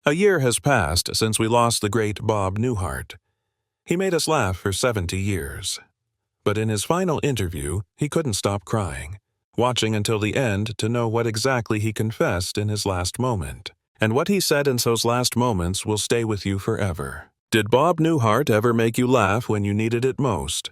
A year has passed since we lost the great Bob Newhart. He made us laugh for 70 years. But in his final interview, he couldn't stop crying, watching until the end to know what exactly he confessed in his last moment. And what he said in those last moments will stay with you forever. Did Bob Newhart ever make you laugh when you needed it most?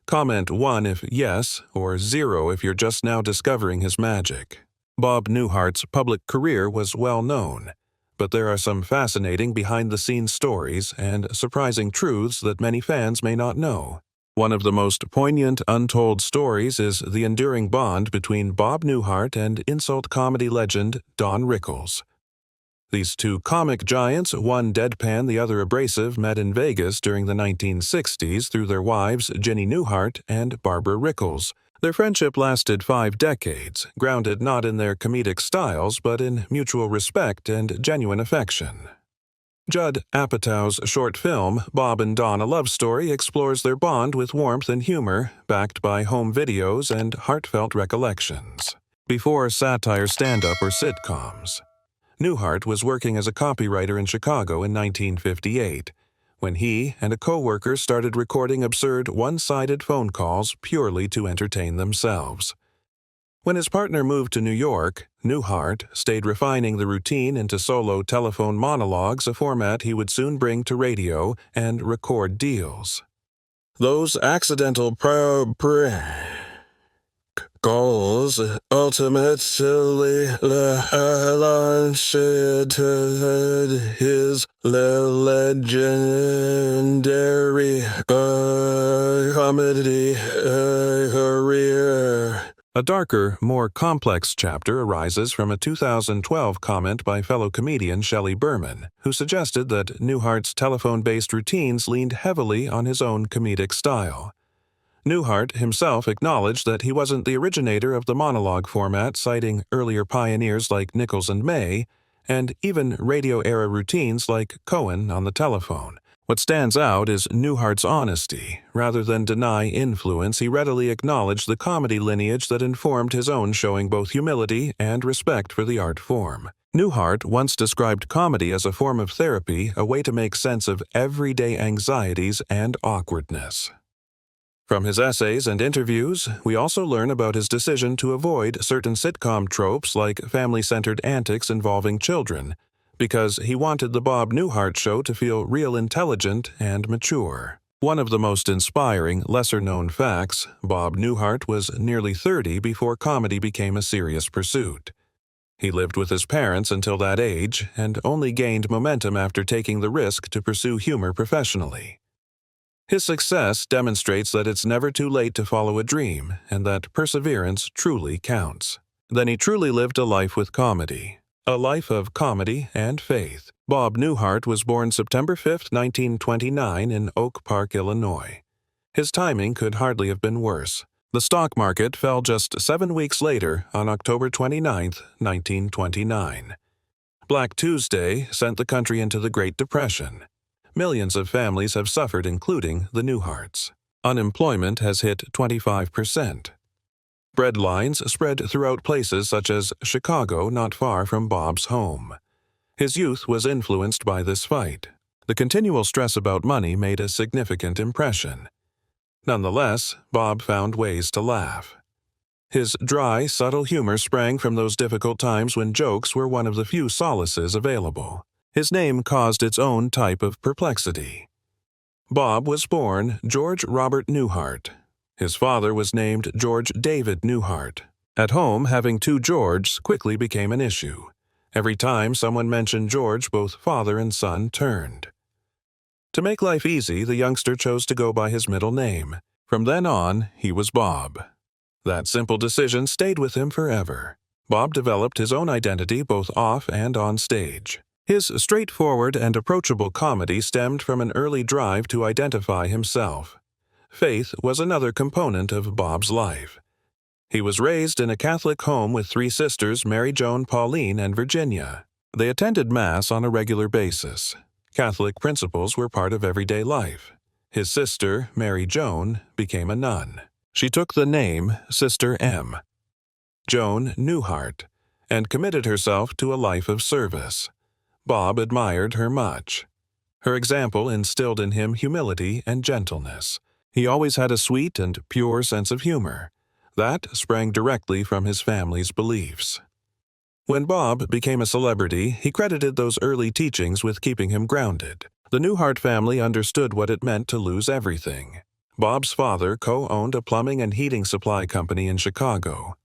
Comment 1 if yes, or 0 if you're just now discovering his magic. Bob Newhart's public career was well known, but there are some fascinating behind-the-scenes stories and surprising truths that many fans may not know. One of the most poignant untold stories is the enduring bond between Bob Newhart and insult comedy legend Don Rickles. These two comic giants, one deadpan, the other abrasive, met in Vegas during the 1960s through their wives Ginny Newhart and Barbara Rickles. Their friendship lasted 5 decades, grounded not in their comedic styles but in mutual respect and genuine affection. Judd Apatow's short film, Bob and Don: A Love Story, explores their bond with warmth and humor, backed by home videos and heartfelt recollections. Before satire, stand-up, or sitcoms, Newhart was working as a copywriter in Chicago in 1958, when he and a co-worker started recording absurd one-sided phone calls purely to entertain themselves. When his partner moved to New York, Newhart stayed refining the routine into solo telephone monologues, a format he would soon bring to radio and record deals. Those accidental goals ultimately launched his legendary comedy career. A darker, more complex chapter arises from a 2012 comment by fellow comedian Shelley Berman, who suggested that Newhart's telephone-based routines leaned heavily on his own comedic style. Newhart himself acknowledged that he wasn't the originator of the monologue format, citing earlier pioneers like Nichols and May, and even radio-era routines like Cohen on the telephone. What stands out is Newhart's honesty. Rather than deny influence, he readily acknowledged the comedy lineage that informed his own, showing both humility and respect for the art form. Newhart once described comedy as a form of therapy, a way to make sense of everyday anxieties and awkwardness. From his essays and interviews, we also learn about his decision to avoid certain sitcom tropes like family-centered antics involving children, because he wanted the Bob Newhart Show to feel real, intelligent, and mature. One of the most inspiring, lesser-known facts, Bob Newhart was nearly 30 before comedy became a serious pursuit. He lived with his parents until that age, and only gained momentum after taking the risk to pursue humor professionally. His success demonstrates that it's never too late to follow a dream, and that perseverance truly counts. Then he truly lived a life with comedy. A life of comedy and faith. Bob Newhart was born September 5, 1929 in Oak Park, Illinois. His timing could hardly have been worse. The stock market fell just 7 weeks later on October 29, 1929. Black Tuesday sent the country into the Great Depression. Millions of families have suffered, including the Newharts. Unemployment has hit 25%. Bread lines spread throughout places such as Chicago, not far from Bob's home. His youth was influenced by this fight. The continual stress about money made a significant impression. Nonetheless, Bob found ways to laugh. His dry, subtle humor sprang from those difficult times when jokes were one of the few solaces available. His name caused its own type of perplexity. Bob was born George Robert Newhart. His father was named George David Newhart. At home, having 2 Georges quickly became an issue. Every time someone mentioned George, both father and son turned. To make life easy, the youngster chose to go by his middle name. From then on, he was Bob. That simple decision stayed with him forever. Bob developed his own identity both off and on stage. His straightforward and approachable comedy stemmed from an early drive to identify himself. Faith was another component of Bob's life. He was raised in a Catholic home with 3 sisters, Mary Joan, Pauline, and Virginia. They attended Mass on a regular basis. Catholic principles were part of everyday life. His sister, Mary Joan, became a nun. She took the name Sister M. Joan Newhart, and committed herself to a life of service. Bob admired her much. Her example instilled in him humility and gentleness. He always had a sweet and pure sense of humor. That sprang directly from his family's beliefs. When Bob became a celebrity, he credited those early teachings with keeping him grounded. The Newhart family understood what it meant to lose everything. Bob's father co-owned a plumbing and heating supply company in Chicago.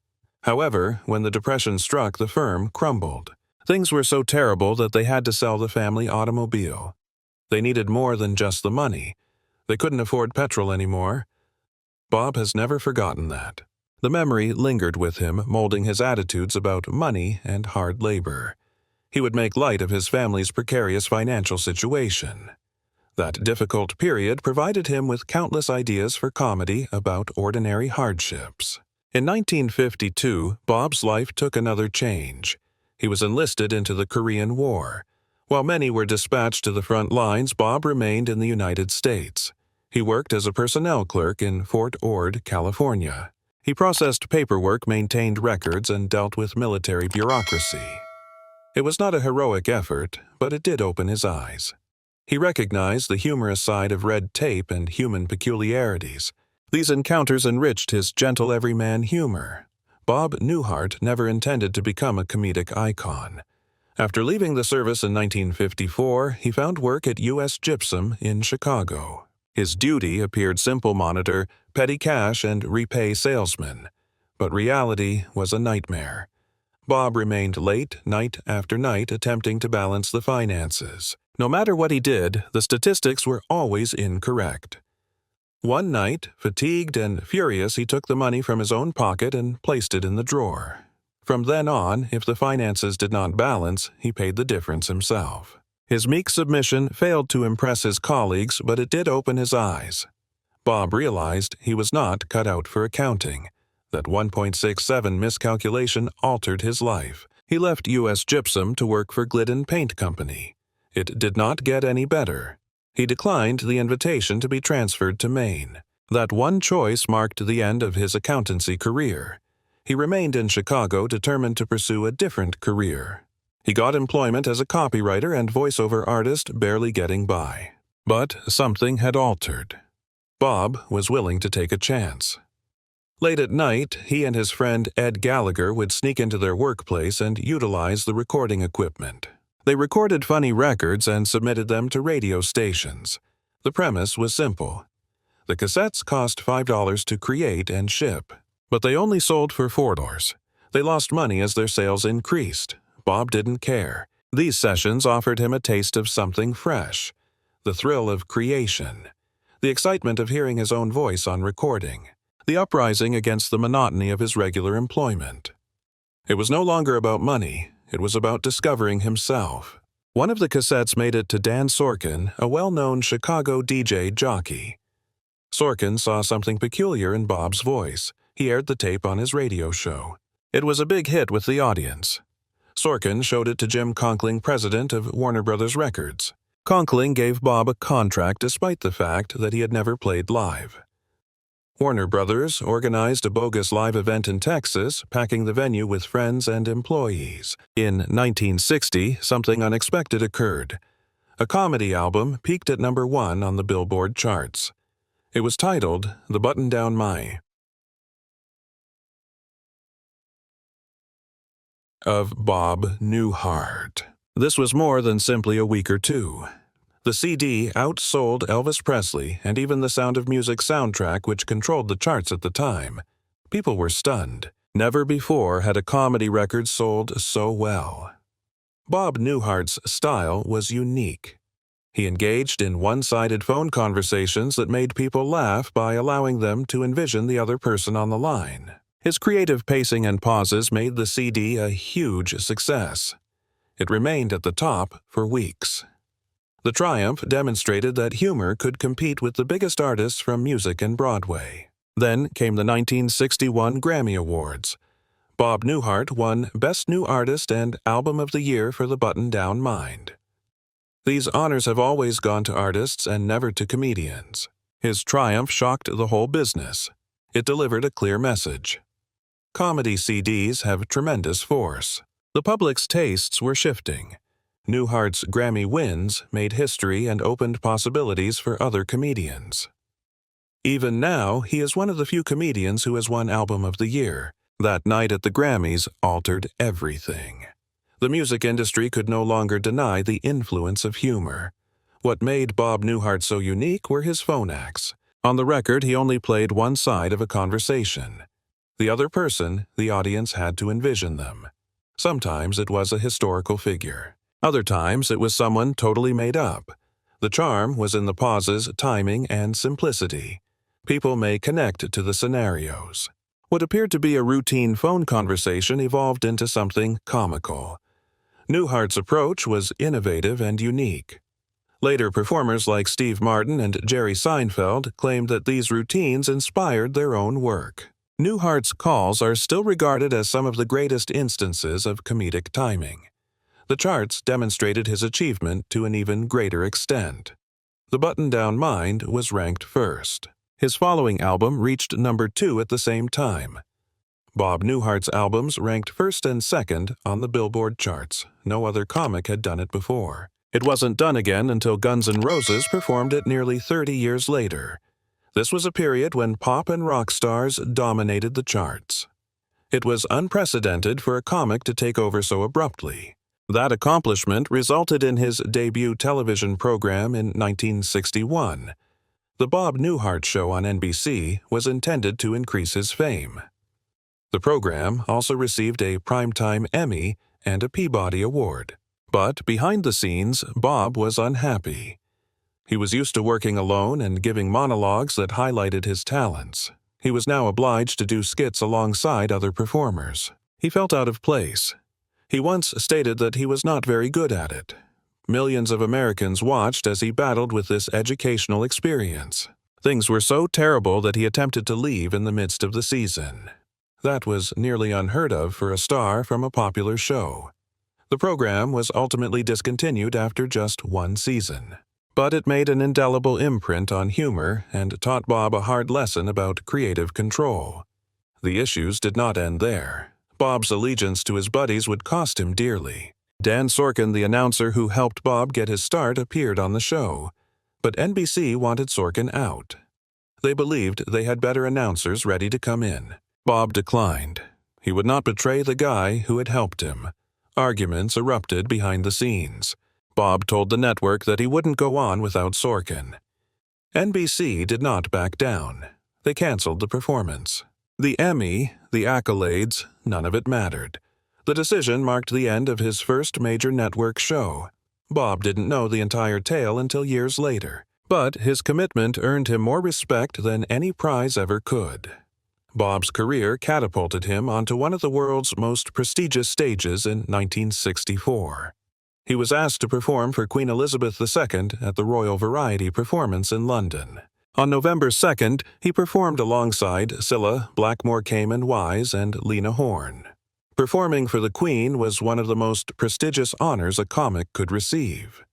However, when the Depression struck, the firm crumbled. Things were so terrible that they had to sell the family automobile. They needed more than just the money. They couldn't afford petrol anymore. Bob has never forgotten that. The memory lingered with him, molding his attitudes about money and hard labor. He would make light of his family's precarious financial situation. That difficult period provided him with countless ideas for comedy about ordinary hardships. In 1952, Bob's life took another change. He was enlisted into the Korean War. While many were dispatched to the front lines, Bob remained in the United States. He worked as a personnel clerk in Fort Ord, California. He processed paperwork, maintained records, and dealt with military bureaucracy. It was not a heroic effort, but it did open his eyes. He recognized the humorous side of red tape and human peculiarities. These encounters enriched his gentle everyman humor. Bob Newhart never intended to become a comedic icon. After leaving the service in 1954, he found work at U.S. Gypsum in Chicago. His duty appeared simple: monitor, petty cash, and repay salesman. But reality was a nightmare. Bob remained late, night after night, attempting to balance the finances. No matter what he did, the statistics were always incorrect. One night, fatigued and furious, he took the money from his own pocket and placed it in the drawer. From then on, if the finances did not balance, he paid the difference himself. His meek submission failed to impress his colleagues, but it did open his eyes. Bob realized he was not cut out for accounting. That 1.67 miscalculation altered his life. He left U.S. Gypsum to work for Glidden Paint Company. It did not get any better. He declined the invitation to be transferred to Maine. That one choice marked the end of his accountancy career. He remained in Chicago, determined to pursue a different career. He got employment as a copywriter and voiceover artist, barely getting by. But something had altered. Bob was willing to take a chance. Late at night, he and his friend Ed Gallagher would sneak into their workplace and utilize the recording equipment. They recorded funny records and submitted them to radio stations. The premise was simple. The cassettes cost $5 to create and ship, but they only sold for $4. They lost money as their sales increased. Bob didn't care. These sessions offered him a taste of something fresh, the thrill of creation, the excitement of hearing his own voice on recording, the uprising against the monotony of his regular employment. It was no longer about money. It was about discovering himself. One of the cassettes made it to Dan Sorkin, a well-known Chicago DJ jockey. Sorkin saw something peculiar in Bob's voice. He aired the tape on his radio show. It was a big hit with the audience. Sorkin showed it to Jim Conkling, president of Warner Brothers Records. Conkling gave Bob a contract despite the fact that he had never played live. Warner Brothers organized a bogus live event in Texas, packing the venue with friends and employees. In 1960, something unexpected occurred. A comedy album peaked at #1 on the Billboard charts. It was titled The Button-Down My. Of Bob Newhart. This was more than simply a week or two. The CD outsold Elvis Presley and even the Sound of Music soundtrack, which controlled the charts at the time. People were stunned. Never before had a comedy record sold so well. Bob Newhart's style was unique. He engaged in one-sided phone conversations that made people laugh by allowing them to envision the other person on the line. His creative pacing and pauses made the CD a huge success. It remained at the top for weeks. The triumph demonstrated that humor could compete with the biggest artists from music and Broadway. Then came the 1961 Grammy Awards. Bob Newhart won Best New Artist and Album of the Year for The Button-Down Mind. These honors have always gone to artists and never to comedians. His triumph shocked the whole business. It delivered a clear message. Comedy CDs have tremendous force. The public's tastes were shifting. Newhart's Grammy wins made history and opened possibilities for other comedians. Even now, he is one of the few comedians who has won Album of the Year. That night at the Grammys altered everything. The music industry could no longer deny the influence of humor. What made Bob Newhart so unique were his phone acts. On the record, he only played one side of a conversation. The other person, the audience had to envision them. Sometimes it was a historical figure. Other times it was someone totally made up. The charm was in the pauses, timing, and simplicity. People may connect to the scenarios. What appeared to be a routine phone conversation evolved into something comical. Newhart's approach was innovative and unique. Later performers like Steve Martin and Jerry Seinfeld claimed that these routines inspired their own work. Newhart's calls are still regarded as some of the greatest instances of comedic timing. The charts demonstrated his achievement to an even greater extent. The Button-Down Mind was ranked first. His following album reached number 2 at the same time. Bob Newhart's albums ranked first and second on the Billboard charts. No other comic had done it before. It wasn't done again until Guns N' Roses performed it nearly 30 years later. This was a period when pop and rock stars dominated the charts. It was unprecedented for a comic to take over so abruptly. That accomplishment resulted in his debut television program in 1961. The Bob Newhart Show on NBC was intended to increase his fame. The program also received a Primetime Emmy and a Peabody Award. But behind the scenes, Bob was unhappy. He was used to working alone and giving monologues that highlighted his talents. He was now obliged to do skits alongside other performers. He felt out of place. He once stated that he was not very good at it. Millions of Americans watched as he battled with this educational experience. Things were so terrible that he attempted to leave in the midst of the season. That was nearly unheard of for a star from a popular show. The program was ultimately discontinued after just one season. But it made an indelible imprint on humor and taught Bob a hard lesson about creative control. The issues did not end there. Bob's allegiance to his buddies would cost him dearly. Dan Sorkin, the announcer who helped Bob get his start, appeared on the show. But NBC wanted Sorkin out. They believed they had better announcers ready to come in. Bob declined. He would not betray the guy who had helped him. Arguments erupted behind the scenes. Bob told the network that he wouldn't go on without Sorkin. NBC did not back down. They canceled the performance. The Emmy, the accolades, none of it mattered. The decision marked the end of his first major network show. Bob didn't know the entire tale until years later, but his commitment earned him more respect than any prize ever could. Bob's career catapulted him onto one of the world's most prestigious stages in 1964. He was asked to perform for Queen Elizabeth II at the Royal Variety Performance in London. On November 2nd, he performed alongside Cilla, Blackmore, Cayman Wise, and Lena Horne. Performing for the Queen was one of the most prestigious honors a comic could receive.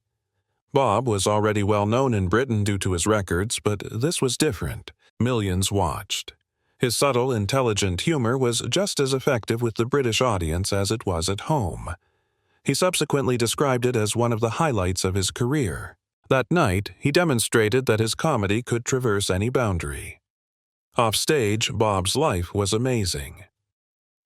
Bob was already well known in Britain due to his records, but this was different. Millions watched. His subtle, intelligent humor was just as effective with the British audience as it was at home. He subsequently described it as one of the highlights of his career. That night, he demonstrated that his comedy could traverse any boundary. Offstage, Bob's life was amazing.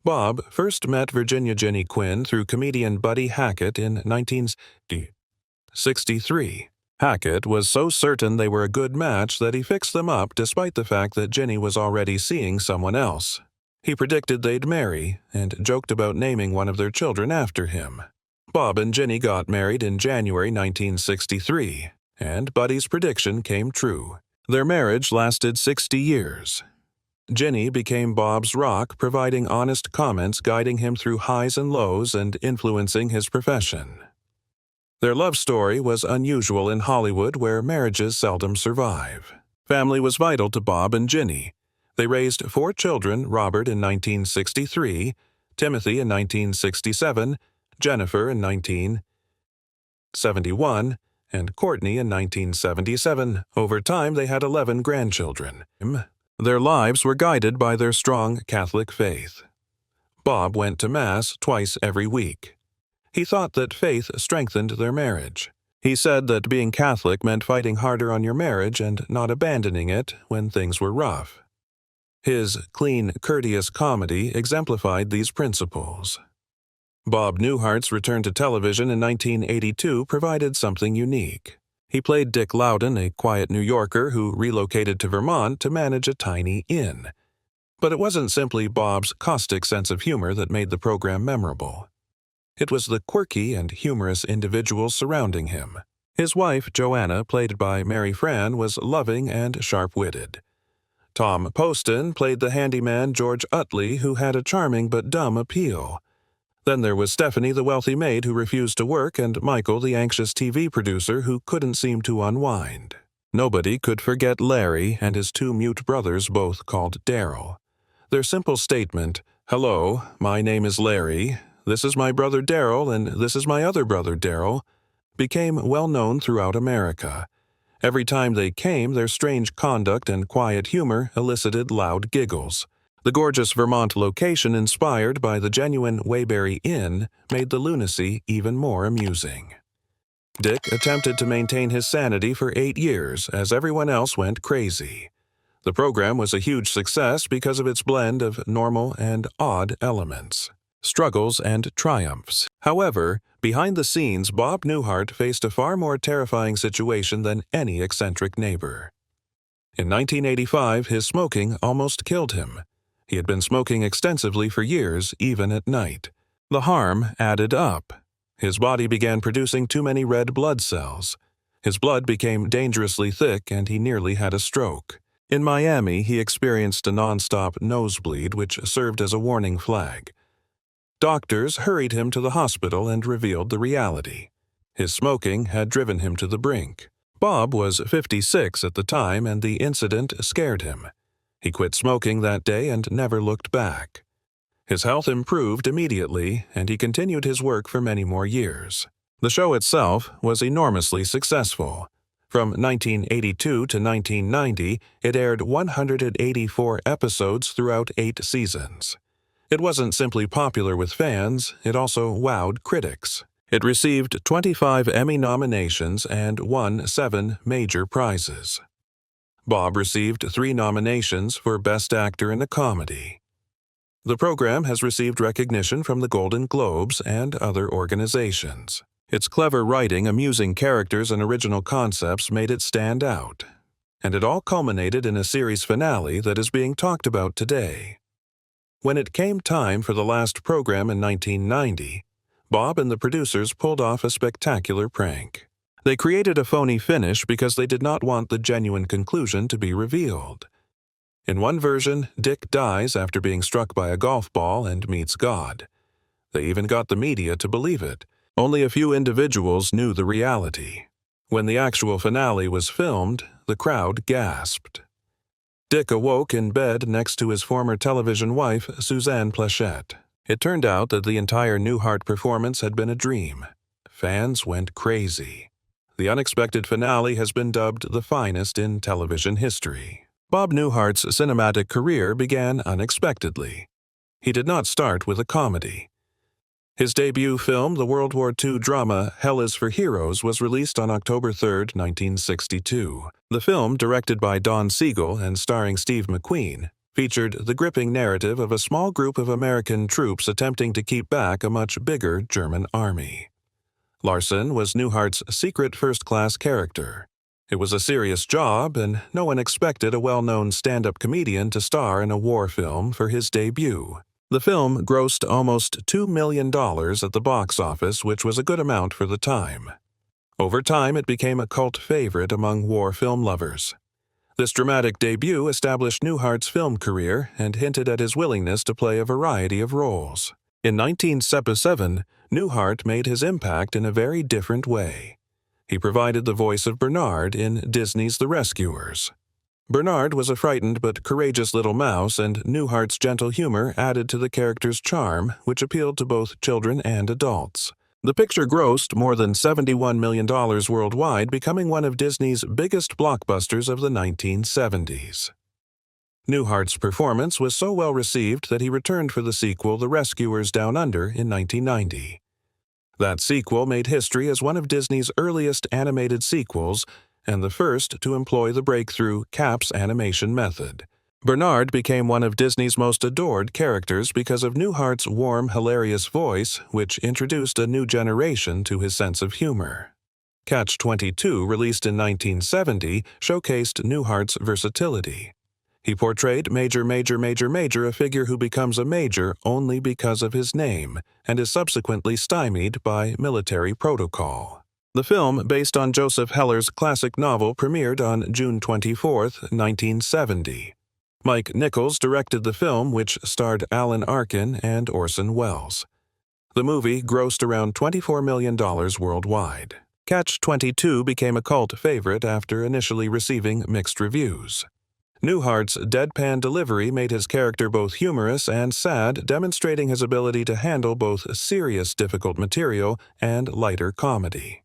Bob first met Virginia Ginny Quinn through comedian Buddy Hackett in 1963. Hackett was so certain they were a good match that he fixed them up despite the fact that Ginny was already seeing someone else. He predicted they'd marry and joked about naming one of their children after him. Bob and Ginny got married in January 1963, and Buddy's prediction came true. Their marriage lasted 60 years. Ginny became Bob's rock, providing honest comments guiding him through highs and lows and influencing his profession. Their love story was unusual in Hollywood, where marriages seldom survive. Family was vital to Bob and Ginny. They raised 4 children, Robert in 1963, Timothy in 1967, Jennifer in 1971, and Courtney in 1977. Over time, they had 11 grandchildren. Their lives were guided by their strong Catholic faith. Bob went to Mass twice every week. He thought that faith strengthened their marriage. He said that being Catholic meant fighting harder on your marriage and not abandoning it when things were rough. His clean, courteous comedy exemplified these principles. Bob Newhart's return to television in 1982 provided something unique. He played Dick Loudon, a quiet New Yorker who relocated to Vermont to manage a tiny inn. But it wasn't simply Bob's caustic sense of humor that made the program memorable. It was the quirky and humorous individuals surrounding him. His wife, Joanna, played by Mary Fran, was loving and sharp-witted. Tom Poston played the handyman George Utley, who had a charming but dumb appeal. Then there was Stephanie, the wealthy maid who refused to work, and Michael, the anxious TV producer who couldn't seem to unwind. Nobody could forget Larry and his two mute brothers, both called Daryl. Their simple statement, "Hello, my name is Larry, this is my brother Daryl, and this is my other brother Daryl," became well known throughout America. Every time they came, their strange conduct and quiet humor elicited loud giggles. The gorgeous Vermont location, inspired by the genuine Waybury Inn, made the lunacy even more amusing. Dick attempted to maintain his sanity for 8 years as everyone else went crazy. The program was a huge success because of its blend of normal and odd elements, struggles and triumphs. However, behind the scenes, Bob Newhart faced a far more terrifying situation than any eccentric neighbor. In 1985, his smoking almost killed him. He had been smoking extensively for years, even at night. The harm added up. His body began producing too many red blood cells. His blood became dangerously thick, and he nearly had a stroke. In Miami, he experienced a nonstop nosebleed, which served as a warning flag. Doctors hurried him to the hospital and revealed the reality. His smoking had driven him to the brink. Bob was 56 at the time, and the incident scared him. He quit smoking that day and never looked back. His health improved immediately, and he continued his work for many more years. The show itself was enormously successful. From 1982 to 1990, it aired 184 episodes throughout 8 seasons. It wasn't simply popular with fans, it also wowed critics. It received 25 Emmy nominations and won 7 major prizes. Bob received 3 nominations for Best Actor in a Comedy. The program has received recognition from the Golden Globes and other organizations. Its clever writing, amusing characters, and original concepts made it stand out. And it all culminated in a series finale that is being talked about today. When it came time for the last program in 1990, Bob and the producers pulled off a spectacular prank. They created a phony finish because they did not want the genuine conclusion to be revealed. In one version, Dick dies after being struck by a golf ball and meets God. They even got the media to believe it. Only a few individuals knew the reality. When the actual finale was filmed, the crowd gasped. Dick awoke in bed next to his former television wife, Suzanne Plachette. It turned out that the entire Newhart performance had been a dream. Fans went crazy. The unexpected finale has been dubbed the finest in television history. Bob Newhart's cinematic career began unexpectedly. He did not start with a comedy. His debut film, the World War II drama Hell is for Heroes, was released on October 3, 1962. The film, directed by Don Siegel and starring Steve McQueen, featured the gripping narrative of a small group of American troops attempting to keep back a much bigger German army. Larson was Newhart's secret first-class character. It was a serious job, and no one expected a well-known stand-up comedian to star in a war film for his debut. The film grossed almost $2 million at the box office, which was a good amount for the time. Over time, it became a cult favorite among war film lovers. This dramatic debut established Newhart's film career and hinted at his willingness to play a variety of roles. In 1977, Newhart made his impact in a very different way. He provided the voice of Bernard in Disney's The Rescuers. Bernard was a frightened but courageous little mouse, and Newhart's gentle humor added to the character's charm, which appealed to both children and adults. The picture grossed more than $71 million worldwide, becoming one of Disney's biggest blockbusters of the 1970s. Newhart's performance was so well received that he returned for the sequel The Rescuers Down Under in 1990. That sequel made history as one of Disney's earliest animated sequels and the first to employ the breakthrough CAPS animation method. Bernard became one of Disney's most adored characters because of Newhart's warm, hilarious voice, which introduced a new generation to his sense of humor. Catch-22, released in 1970, showcased Newhart's versatility. He portrayed Major, a figure who becomes a major only because of his name, and is subsequently stymied by military protocol. The film, based on Joseph Heller's classic novel, premiered on June 24, 1970. Mike Nichols directed the film, which starred Alan Arkin and Orson Welles. The movie grossed around $24 million worldwide. Catch-22 became a cult favorite after initially receiving mixed reviews. Newhart's deadpan delivery made his character both humorous and sad, demonstrating his ability to handle both serious, difficult material and lighter comedy.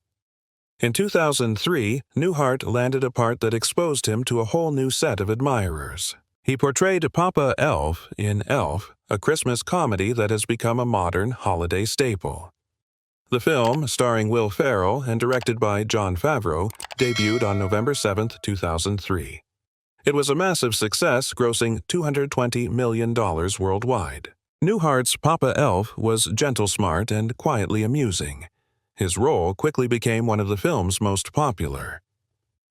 In 2003, Newhart landed a part that exposed him to a whole new set of admirers. He portrayed Papa Elf in Elf, a Christmas comedy that has become a modern holiday staple. The film, starring Will Ferrell and directed by Jon Favreau, debuted on November 7, 2003. It was a massive success, grossing $220 million worldwide. Newhart's Papa Elf was gentle, smart, and quietly amusing. His role quickly became one of the film's most popular.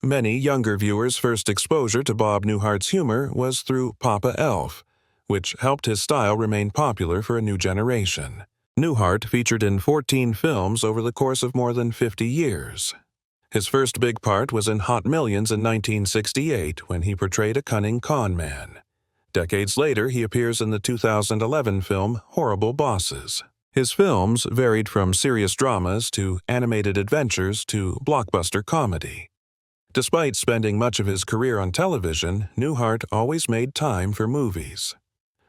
Many younger viewers' first exposure to Bob Newhart's humor was through Papa Elf, which helped his style remain popular for a new generation. Newhart featured in 14 films over the course of more than 50 years. His first big part was in Hot Millions in 1968 when he portrayed a cunning con man. Decades later, he appears in the 2011 film Horrible Bosses. His films varied from serious dramas to animated adventures to blockbuster comedy. Despite spending much of his career on television, Newhart always made time for movies.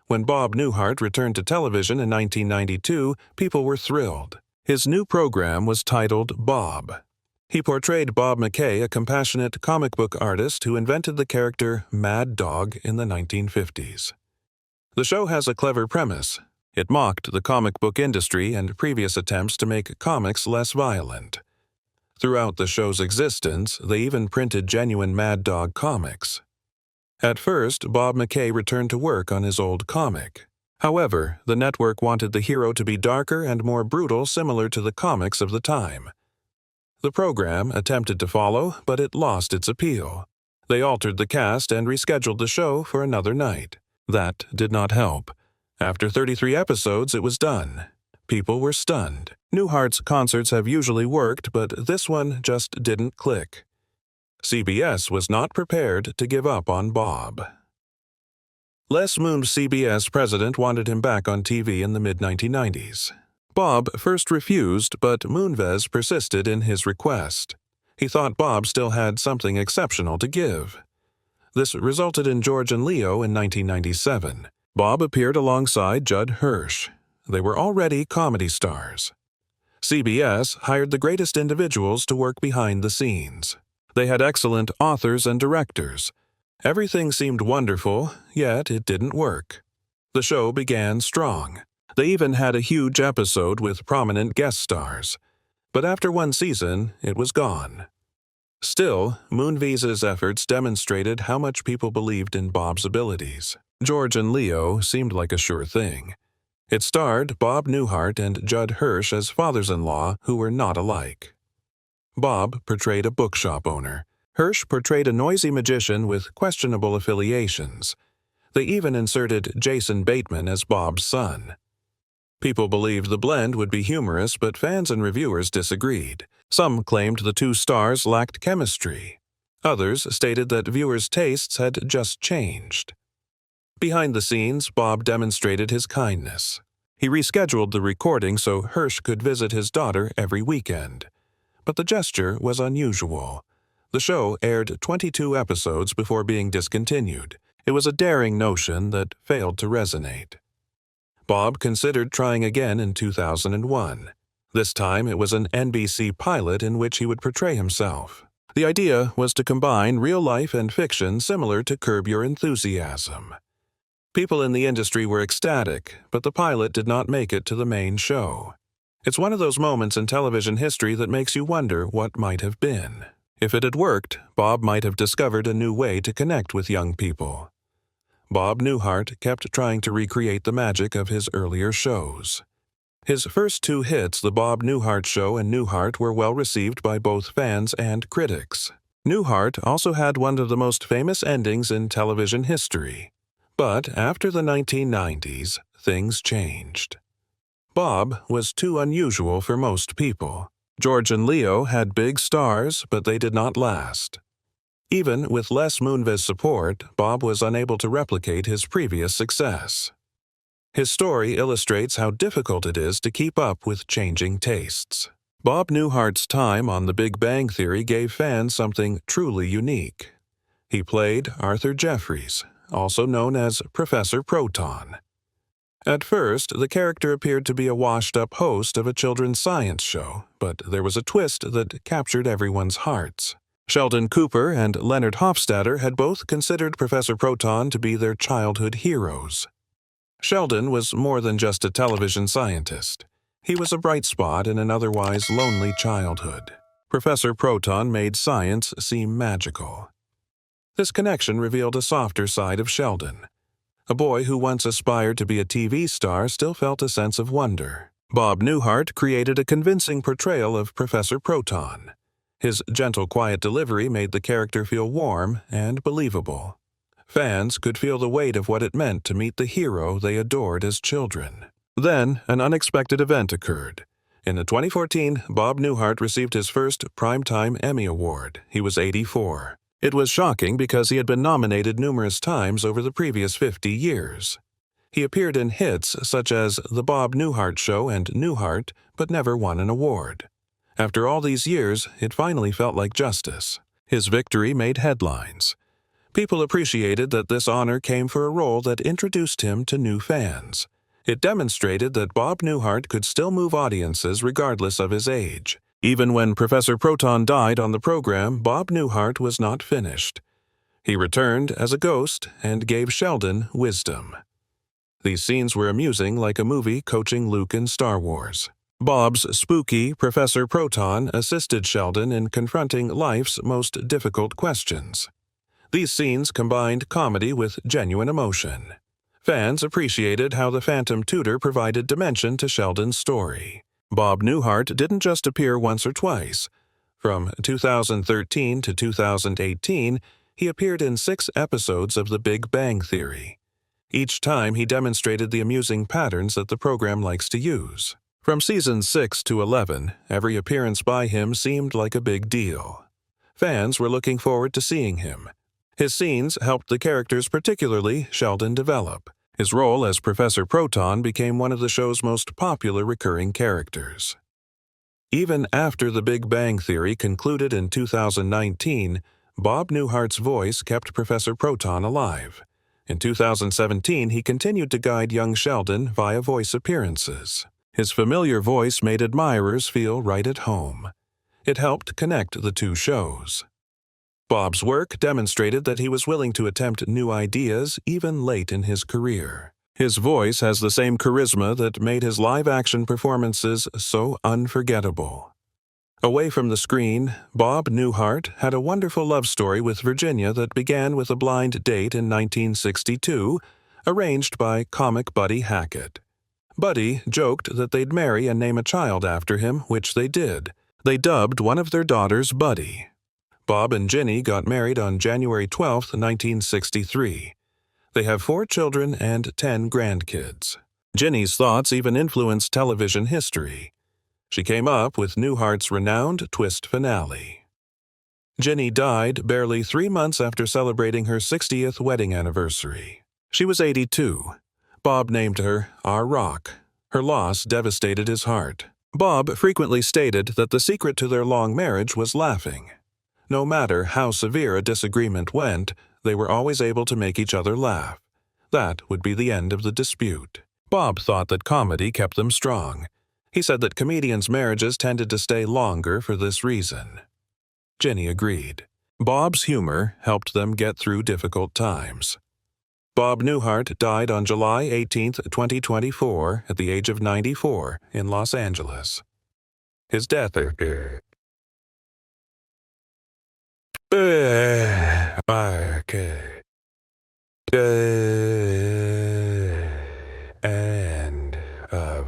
When Bob Newhart returned to television in 1992, people were thrilled. His new program was titled Bob. He portrayed Bob McKay, a compassionate comic book artist who invented the character Mad Dog in the 1950s. The show has a clever premise. It mocked the comic book industry and previous attempts to make comics less violent. Throughout the show's existence, they even printed genuine Mad Dog comics. At first, Bob McKay returned to work on his old comic. However, the network wanted the hero to be darker and more brutal, similar to the comics of the time. The program attempted to follow, but it lost its appeal. They altered the cast and rescheduled the show for another night. That did not help. After 33 episodes, it was done. People were stunned. Newhart's concerts have usually worked, but this one just didn't click. CBS was not prepared to give up on Bob. Les Moonves' CBS president wanted him back on TV in the mid-1990s. Bob first refused, but Moonves persisted in his request. He thought Bob still had something exceptional to give. This resulted in George and Leo in 1997. Bob appeared alongside Judd Hirsch. They were already comedy stars. CBS hired the greatest individuals to work behind the scenes. They had excellent authors and directors. Everything seemed wonderful, yet it didn't work. The show began strong. They even had a huge episode with prominent guest stars. But after one season, it was gone. Still, Moonves' efforts demonstrated how much people believed in Bob's abilities. George and Leo seemed like a sure thing. It starred Bob Newhart and Judd Hirsch as fathers-in-law who were not alike. Bob portrayed a bookshop owner. Hirsch portrayed a noisy magician with questionable affiliations. They even inserted Jason Bateman as Bob's son. People believed the blend would be humorous, but fans and reviewers disagreed. Some claimed the two stars lacked chemistry. Others stated that viewers' tastes had just changed. Behind the scenes, Bob demonstrated his kindness. He rescheduled the recording so Hirsch could visit his daughter every weekend. But the gesture was unusual. The show aired 22 episodes before being discontinued. It was a daring notion that failed to resonate. Bob considered trying again in 2001. This time it was an NBC pilot in which he would portray himself. The idea was to combine real life and fiction similar to Curb Your Enthusiasm. People in the industry were ecstatic, but the pilot did not make it to the main show. It's one of those moments in television history that makes you wonder what might have been. If it had worked, Bob might have discovered a new way to connect with young people. Bob Newhart kept trying to recreate the magic of his earlier shows. His first two hits, The Bob Newhart Show and Newhart, were well received by both fans and critics. Newhart also had one of the most famous endings in television history. But after the 1990s, things changed. Bob was too unusual for most people. George and Leo had big stars, but they did not last. Even with Les Moonves' support, Bob was unable to replicate his previous success. His story illustrates how difficult it is to keep up with changing tastes. Bob Newhart's time on The Big Bang Theory gave fans something truly unique. He played Arthur Jeffries, also known as Professor Proton. At first, the character appeared to be a washed-up host of a children's science show, but there was a twist that captured everyone's hearts. Sheldon Cooper and Leonard Hofstadter had both considered Professor Proton to be their childhood heroes. Sheldon was more than just a television scientist. He was a bright spot in an otherwise lonely childhood. Professor Proton made science seem magical. This connection revealed a softer side of Sheldon. A boy who once aspired to be a TV star still felt a sense of wonder. Bob Newhart created a convincing portrayal of Professor Proton. His gentle, quiet delivery made the character feel warm and believable. Fans could feel the weight of what it meant to meet the hero they adored as children. Then, an unexpected event occurred. In 2014, Bob Newhart received his first Primetime Emmy Award. He was 84. It was shocking because he had been nominated numerous times over the previous 50 years. He appeared in hits such as The Bob Newhart Show and Newhart, but never won an award. After all these years, it finally felt like justice. His victory made headlines. People appreciated that this honor came for a role that introduced him to new fans. It demonstrated that Bob Newhart could still move audiences regardless of his age. Even when Professor Proton died on the program, Bob Newhart was not finished. He returned as a ghost and gave Sheldon wisdom. These scenes were amusing, like a movie coaching Luke in Star Wars. Bob's spooky Professor Proton assisted Sheldon in confronting life's most difficult questions. These scenes combined comedy with genuine emotion. Fans appreciated how the Phantom Tutor provided dimension to Sheldon's story. Bob Newhart didn't just appear once or twice. From 2013 to 2018, he appeared in 6 episodes of The Big Bang Theory. Each time he demonstrated the amusing patterns that the program likes to use. From seasons 6 to 11, every appearance by him seemed like a big deal. Fans were looking forward to seeing him. His scenes helped the characters, particularly Sheldon, develop. His role as Professor Proton became one of the show's most popular recurring characters. Even after The Big Bang Theory concluded in 2019, Bob Newhart's voice kept Professor Proton alive. In 2017, he continued to guide young Sheldon via voice appearances. His familiar voice made admirers feel right at home. It helped connect the two shows. Bob's work demonstrated that he was willing to attempt new ideas even late in his career. His voice has the same charisma that made his live-action performances so unforgettable. Away from the screen, Bob Newhart had a wonderful love story with Virginia that began with a blind date in 1962, arranged by comic Buddy Hackett. Buddy joked that they'd marry and name a child after him, which they did. They dubbed one of their daughters Buddy. Bob and Ginny got married on January 12, 1963. They have 4 children and 10 grandkids. Ginny's thoughts even influenced television history. She came up with Newhart's renowned twist finale. Ginny died barely 3 months after celebrating her 60th wedding anniversary. She was 82. Bob named her Our Rock. Her loss devastated his heart. Bob frequently stated that the secret to their long marriage was laughing. No matter how severe a disagreement went, they were always able to make each other laugh. That would be the end of the dispute. Bob thought that comedy kept them strong. He said that comedians' marriages tended to stay longer for this reason. Ginny agreed. Bob's humor helped them get through difficult times. Bob Newhart died on July 18, 2024, at the age of 94 in Los Angeles. His death end of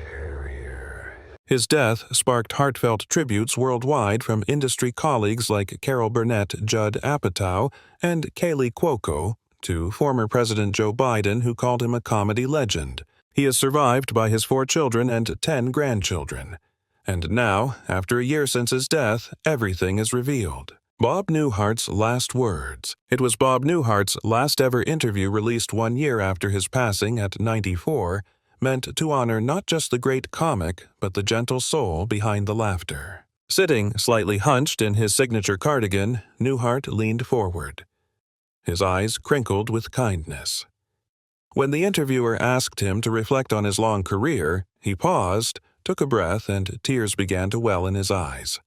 career. His death sparked heartfelt tributes worldwide from industry colleagues like Carol Burnett, Judd Apatow, and Kaylee Cuoco, to former President Joe Biden, who called him a comedy legend. He is survived by his 4 children and 10 grandchildren. And now, after a year since his death, everything is revealed. Bob Newhart's last words. It was Bob Newhart's last ever interview, released 1 year after his passing at 94, meant to honor not just the great comic, but the gentle soul behind the laughter. Sitting slightly hunched in his signature cardigan, Newhart leaned forward, his eyes crinkled with kindness. When the interviewer asked him to reflect on his long career, he paused, took a breath, and tears began to well in his eyes.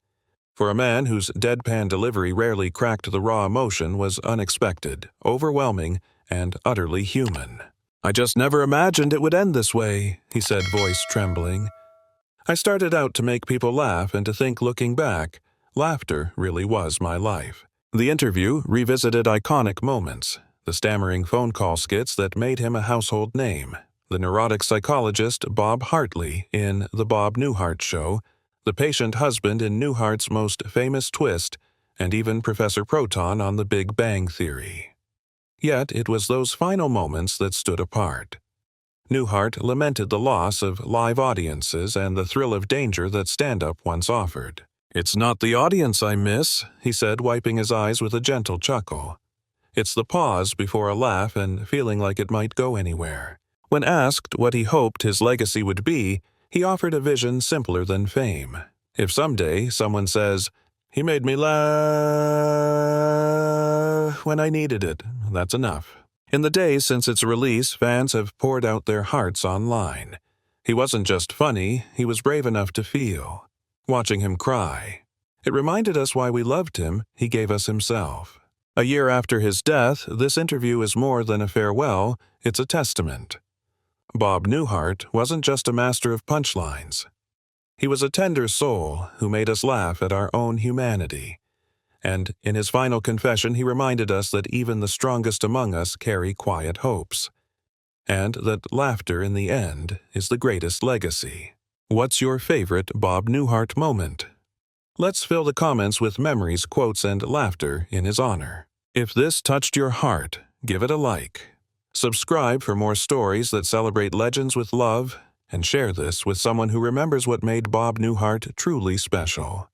For a man whose deadpan delivery rarely cracked the raw emotion was unexpected, overwhelming, and utterly human. "I just never imagined it would end this way," he said, voice trembling. "I started out to make people laugh and to think, looking back, laughter really was my life." The interview revisited iconic moments, the stammering phone call skits that made him a household name, the neurotic psychologist Bob Hartley in The Bob Newhart Show, the patient husband in Newhart's most famous twist, and even Professor Proton on The Big Bang Theory. Yet it was those final moments that stood apart. Newhart lamented the loss of live audiences and the thrill of danger that stand-up once offered. "It's not the audience I miss," he said, wiping his eyes with a gentle chuckle. "It's the pause before a laugh and feeling like it might go anywhere." When asked what he hoped his legacy would be, he offered a vision simpler than fame. "If someday someone says, 'He made me laugh when I needed it,' that's enough." In the days since its release, fans have poured out their hearts online. He wasn't just funny, he was brave enough to feel. Watching him cry. It reminded us why we loved him. He gave us himself. A year after his death, this interview is more than a farewell, it's a testament. Bob Newhart wasn't just a master of punchlines. He was a tender soul who made us laugh at our own humanity. And in his final confession, he reminded us that even the strongest among us carry quiet hopes, and that laughter in the end is the greatest legacy. What's your favorite Bob Newhart moment? Let's fill the comments with memories, quotes, and laughter in his honor. If this touched your heart, give it a like. Subscribe for more stories that celebrate legends with love, and share this with someone who remembers what made Bob Newhart truly special.